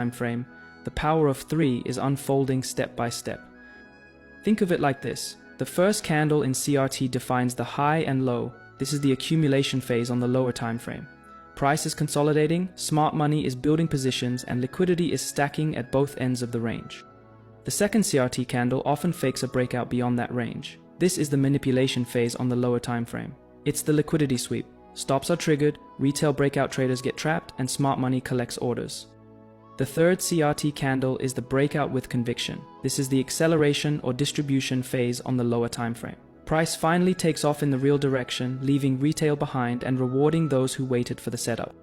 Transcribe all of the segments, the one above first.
time frame, the power of 3 is unfolding step by step. Think of it like this. The first candle in CRT defines the high and low. This is the accumulation phase on the lower time frame. Price is consolidating, smart money is building positions, and liquidity is stacking at both ends of the range. The second CRT candle often fakes a breakout beyond that range. This is the manipulation phase on the lower time frame. It's the liquidity sweep. Stops are triggered, retail breakout traders get trapped, and smart money collects orders. The third CRT candle is the breakout with conviction. This is the acceleration or distribution phase on the lower time frame. Price finally takes off in the real direction, leaving retail behind and rewarding those who waited for the setup.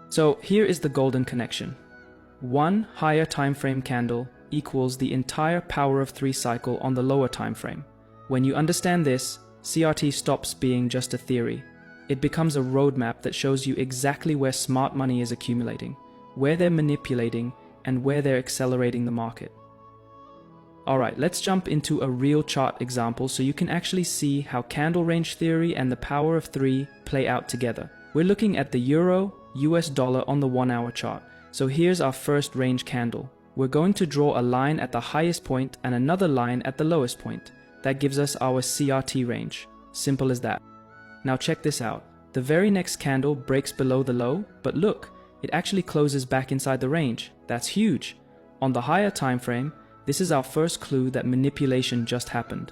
So here is the golden connection. One higher time frame candle equals the entire power of 3 cycle on the lower time frame. When you understand this, CRT stops being just a theory. It becomes a roadmap that shows you exactly where smart money is accumulating, where they're manipulating, and where they're accelerating the market. Alright, let's jump into a real chart example so you can actually see how candle range theory and the power of 3 play out together. We're looking at the Euro US dollar on the 1 hour chart. So here's our first range candle. We're going to draw a line at the highest point and another line at the lowest point. That gives us our CRT range. Simple as that. Now check this out. The very next candle breaks below the low, but look, it actually closes back inside the range. That's huge. On the higher time frame, this is our first clue that manipulation just happened.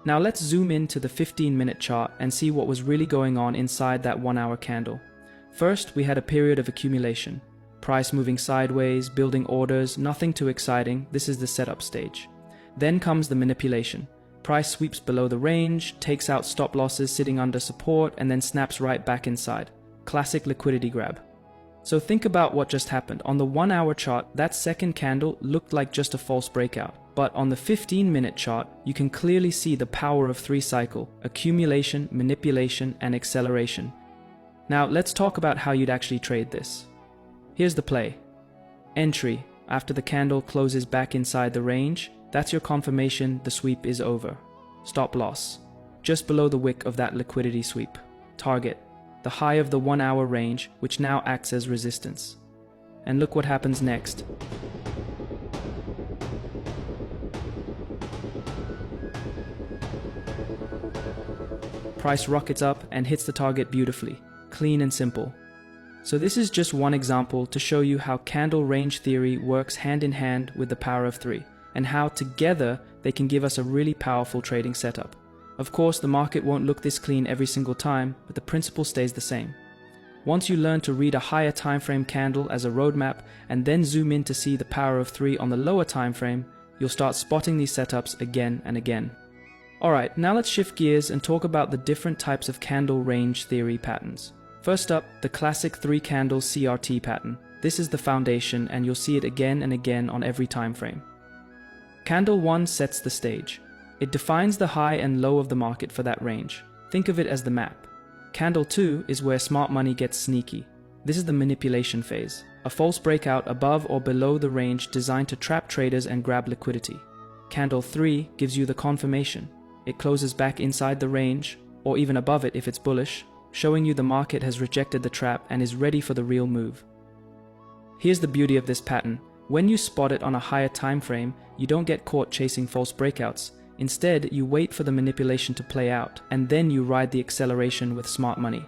Now let's zoom into the 15-minute chart and see what was really going on inside that 1 hour candle. First, we had a period of accumulation. Price moving sideways, building orders, nothing too exciting. This is the setup stage. Then comes the manipulation. Price sweeps below the range, takes out stop losses sitting under support, and then snaps right back inside. Classic liquidity grab. So think about what just happened. On the 1 hour chart, that second candle looked like just a false breakout. But on the 15-minute chart, you can clearly see the power of 3 cycle: accumulation, manipulation, and acceleration. Now let's talk about how you'd actually trade this. Here's the play. Entry. After the candle closes back inside the range, that's your confirmation the sweep is over. Stop loss. Just below the wick of that liquidity sweep. Target. The high of the 1 hour range, which now acts as resistance. And look what happens next. Price rockets up and hits the target beautifully. Clean and simple. So this is just one example to show you how candle range theory works hand in hand with the power of 3, and how together they can give us a really powerful trading setup. Of course, the market won't look this clean every single time, but the principle stays the same. Once you learn to read a higher time frame candle as a roadmap and then zoom in to see the power of 3 on the lower time frame, you'll start spotting these setups again and again. Alright, now let's shift gears and talk about the different types of candle range theory patterns. First up, the classic 3 candle CRT pattern. This is the foundation, and you'll see it again and again on every time frame. Candle 1 sets the stage. It defines the high and low of the market for that range. Think of it as the map. Candle 2 is where smart money gets sneaky. This is the manipulation phase, a false breakout above or below the range designed to trap traders and grab liquidity. Candle 3 gives you the confirmation. It closes back inside the range, or even above it if it's bullish, showing you the market has rejected the trap and is ready for the real move. Here's the beauty of this pattern. When you spot it on a higher time frame, you don't get caught chasing false breakouts. Instead, you wait for the manipulation to play out, and then you ride the acceleration with smart money.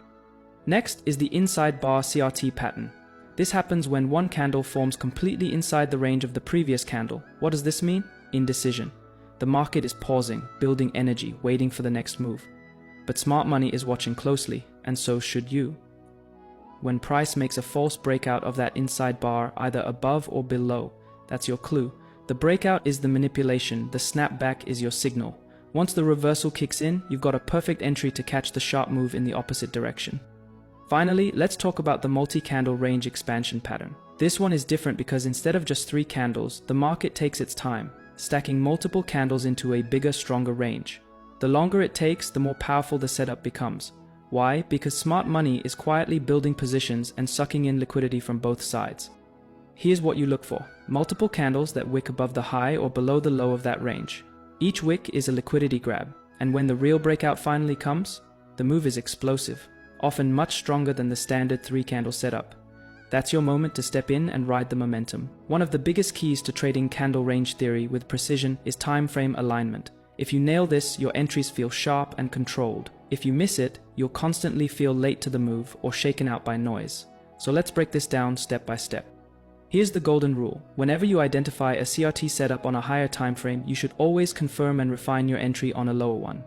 Next is the inside bar CRT pattern. This happens when one candle forms completely inside the range of the previous candle. What does this mean? Indecision. The market is pausing, building energy, waiting for the next move. But smart money is watching closely, and so should you. When price makes a false breakout of that inside bar, either above or below, that's your clue. The breakout is the manipulation, the snapback is your signal. Once the reversal kicks in, you've got a perfect entry to catch the sharp move in the opposite direction. Finally, let's talk about the multi-candle range expansion pattern. This one is different because instead of just 3 candles, the market takes its time, stacking multiple candles into a bigger, stronger range. The longer it takes, the more powerful the setup becomes. Why? Because smart money is quietly building positions and sucking in liquidity from both sides. Here's what you look for. Multiple candles that wick above the high or below the low of that range. Each wick is a liquidity grab, and when the real breakout finally comes, the move is explosive, often much stronger than the standard 3 candle setup. That's your moment to step in and ride the momentum. One of the biggest keys to trading candle range theory with precision is time frame alignment. If you nail this, your entries feel sharp and controlled. If you miss it, you'll constantly feel late to the move or shaken out by noise. So let's break this down step by step. Here's the golden rule. Whenever you identify a CRT setup on a higher time frame, you should always confirm and refine your entry on a lower one.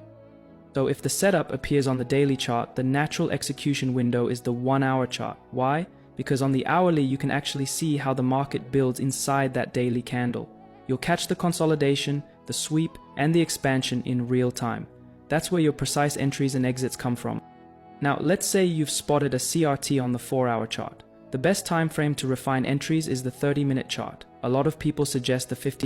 So if the setup appears on the daily chart, the natural execution window is the 1 hour chart. Why? Because on the hourly, you can actually see how the market builds inside that daily candle. You'll catch the consolidation, the sweep, and the expansion in real time. That's where your precise entries and exits come from. Now, let's say you've spotted a CRT on the 4-hour chart. The best time frame to refine entries is the 30-minute chart. A lot of people suggest the 15